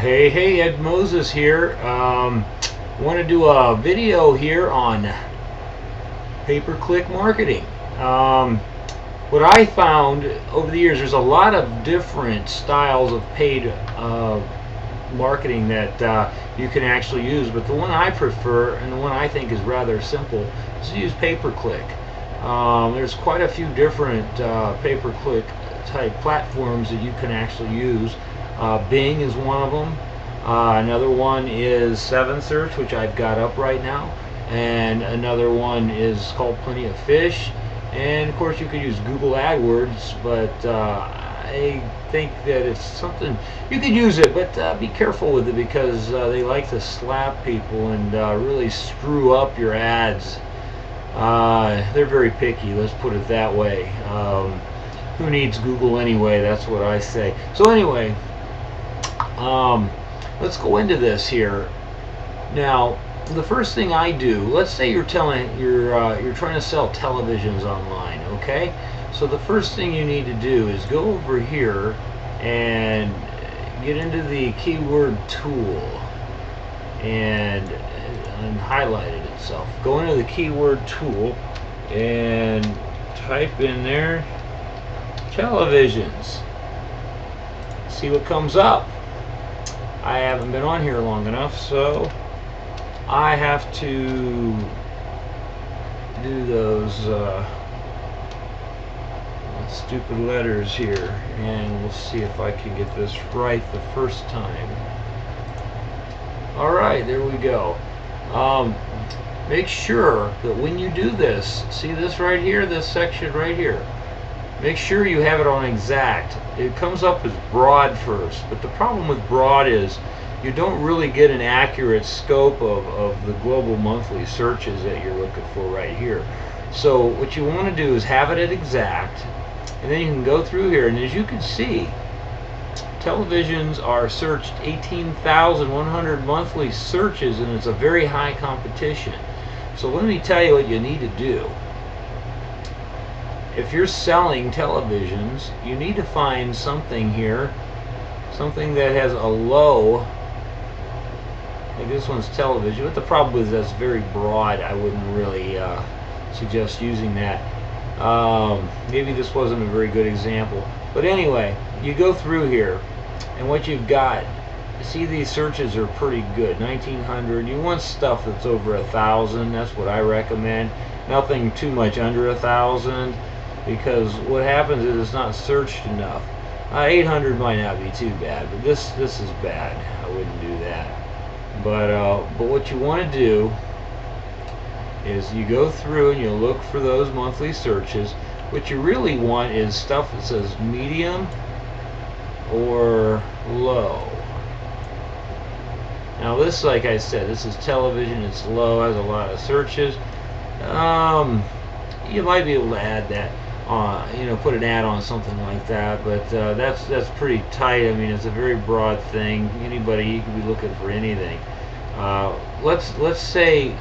Hey, Ed Moses here. Want to do a video here on pay-per-click marketing. What I found over the years, there's a lot of different styles of paid marketing that you can actually use, but the one I prefer and the one I think is rather simple is to use pay-per-click. There's quite a few different pay-per-click type platforms that you can actually use. Bing is one of them. Another one is 7Search, which I've got up right now, and another one is called Plenty of Fish. And of course, you could use Google AdWords, but I think that it's something you could use it, but be careful with it because they like to slap people and really screw up your ads. They're very picky, let's put it that way. Who needs Google anyway? That's what I say. So anyway, let's go into this here. Now, the first thing I do, let's say you're trying to sell televisions online, okay? So the first thing you need to do is go over here and get into the keyword tool and highlight it itself. Go into the keyword tool and type in there televisions. See what comes up. I haven't been on here long enough, so I have to do those stupid letters here, and we'll see if I can get this right the first time. Alright, there we go. Make sure that when you do this, see this right here, this section right here, make sure you have it on exact. It comes up as broad first, but the problem with broad is you don't really get an accurate scope of the global monthly searches that you're looking for right here. So what you want to do is have it at exact, and then you can go through here, and as you can see, televisions are searched 18,100 monthly searches, and it's a very high competition. So let me tell you what you need to do. If you're selling televisions, you need to find something here, something that has a low, like this one's television, but the problem is that's very broad. I wouldn't really suggest using that. Maybe this wasn't a very good example, but anyway, you go through here, and what you've got, see, these searches are pretty good. 1900. You want stuff that's over 1,000. That's what I recommend. Nothing too much under 1,000, because what happens is it's not searched enough. 800 might not be too bad, but this is bad. I wouldn't do that. But what you want to do is you go through and you look for those monthly searches. What you really want is stuff that says medium or low. Now this, like I said, this is television, it's low, has a lot of searches. You might be able to add that, put an ad on something like that, but that's pretty tight. I mean, it's a very broad thing. Anybody, you can be looking for anything. Let's say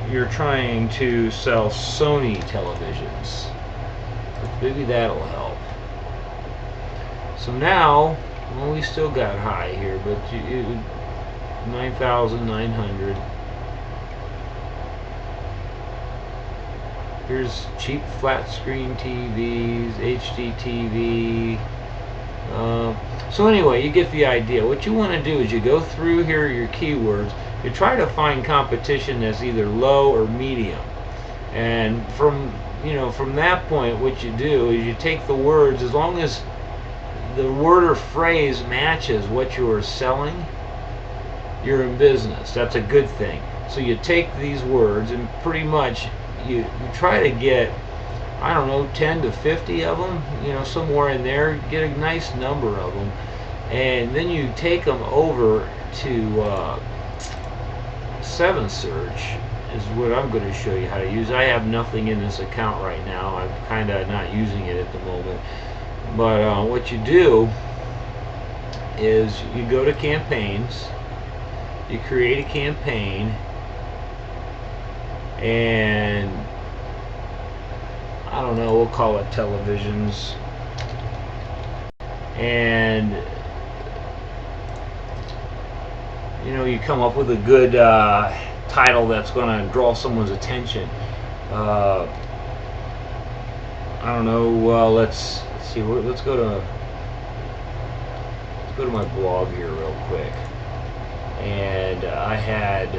you're trying to sell Sony televisions. Maybe that'll help. So now, well, we still got high here, but 9,900. Here's cheap flat screen TVs, HD TV. So anyway, you get the idea. What you want to do is you go through here your keywords. You try to find competition that's either low or medium, and from that point, what you do is you take the words, as long as the word or phrase matches what you are selling, you're in business. That's a good thing. So you take these words and pretty much you try to get, I don't know, 10 to 50 of them, somewhere in there. Get a nice number of them, and then you take them over to 7Search is what I'm going to show you how to use. I have nothing in this account right now. I'm kind of not using it at the moment. But what you do is you go to campaigns, you create a campaign, and I don't know, we'll call it televisions, and you come up with a good title that's going to draw someone's attention. I don't know. Let's see. Let's go to my blog here real quick, and I had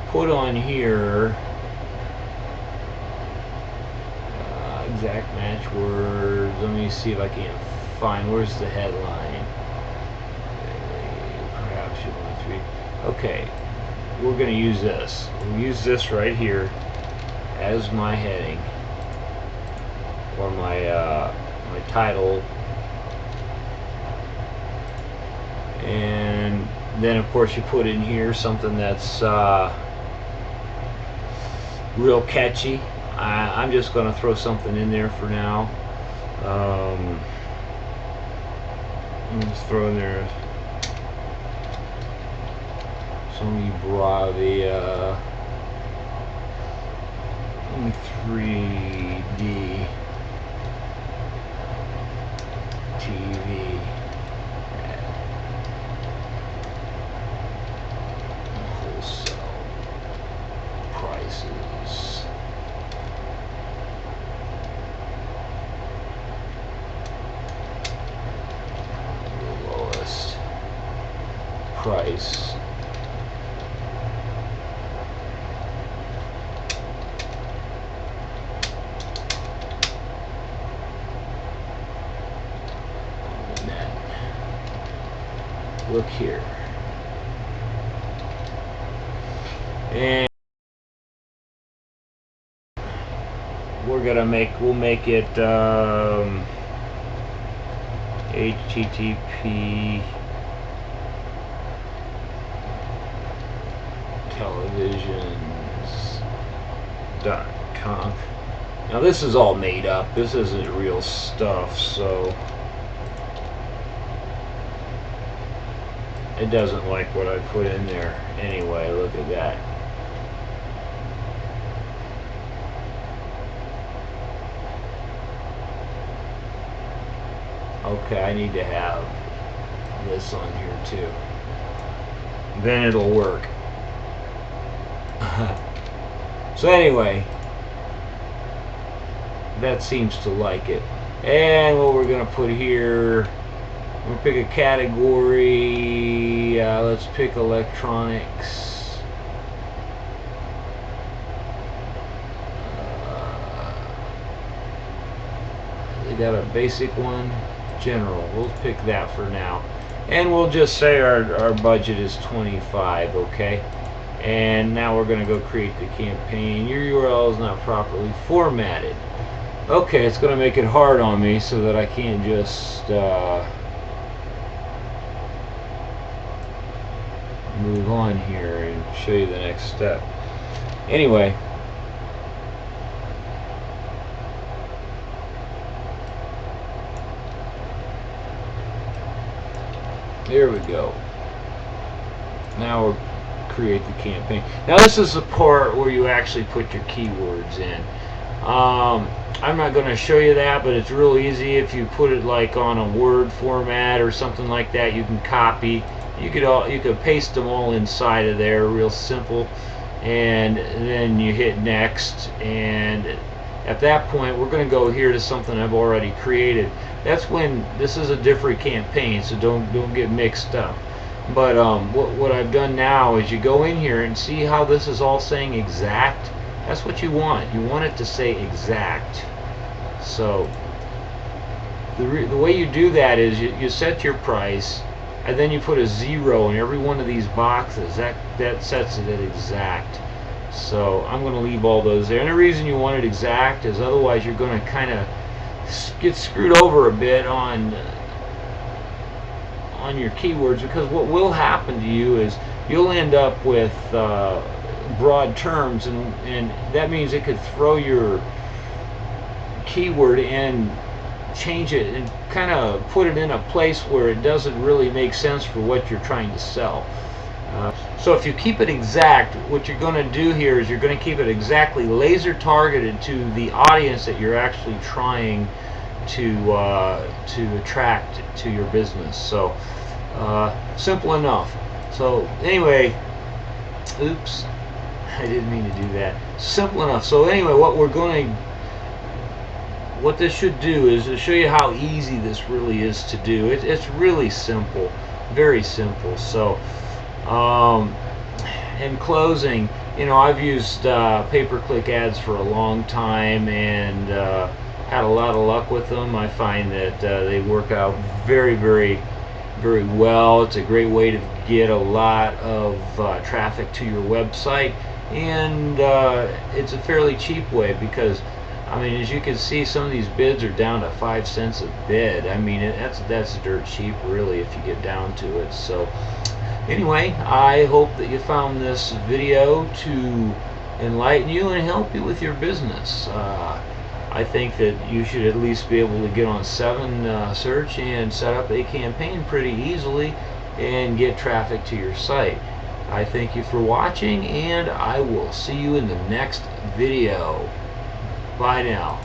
put on here exact match words. Let me see if I can find where's the headline. Perhaps you want to read. Okay, we're going to use this. We'll use this right here as my heading or my my title, and then of course you put in here something that's real catchy. I'm just going to throw something in there for now. Let's throw in there some Bravia 3D TV wholesale prices. The lowest price look here, and we'll make it HTTP televisions.com. Now this is all made up. This isn't real stuff, so it doesn't like what I put in there anyway. Look at that. Okay, I need to have this on here too. Then it'll work. So anyway, that seems to like it. And what we're going to put here, we'll pick a category. Let's pick electronics. They got a basic one. General. We'll pick that for now. And we'll just say our budget is 25, okay? And now we're going to go create the campaign. Your URL is not properly formatted. Okay, it's going to make it hard on me so that I can't just move on here and show you the next step. Anyway, there we go. Now we'll create the campaign. Now this is the part where you actually put your keywords in. I'm not going to show you that, but it's real easy. If you put it like on a Word format or something like that, you can copy. You could paste them all inside of there, real simple. And then you hit next, and at that point we're going to go here to something I've already created. That's when this is a different campaign, so don't get mixed up. But what I've done now is you go in here and see how this is all saying exact. That's what you want. You want it to say exact. So the way you do that is you set your price, and then you put a 0 in every one of these boxes. That sets it at exact. So I'm going to leave all those there. And the reason you want it exact is otherwise you're going to kind of get screwed over a bit on your keywords, because what will happen to you is you'll end up with broad terms, and that means it could throw your keyword and change it and kind of put it in a place where it doesn't really make sense for what you're trying to sell. So if you keep it exact, what you're going to do here is you're going to keep it exactly laser targeted to the audience that you're actually trying to attract to your business. So simple enough. So anyway, oops, I didn't mean to do that. Simple enough. So anyway, what this should do is to show you how easy this really is to do. It's really simple, very simple. So in closing, I've used pay-per-click ads for a long time, and had a lot of luck with them. I find that they work out very, very, very well. It's a great way to get a lot of traffic to your website, and it's a fairly cheap way because, I mean, as you can see, some of these bids are down to 5 cents a bid. I mean, that's dirt cheap, really, if you get down to it. So anyway, I hope that you found this video to enlighten you and help you with your business. I think that you should at least be able to get on 7 search and set up a campaign pretty easily and get traffic to your site. I thank you for watching, and I will see you in the next video. Bye now.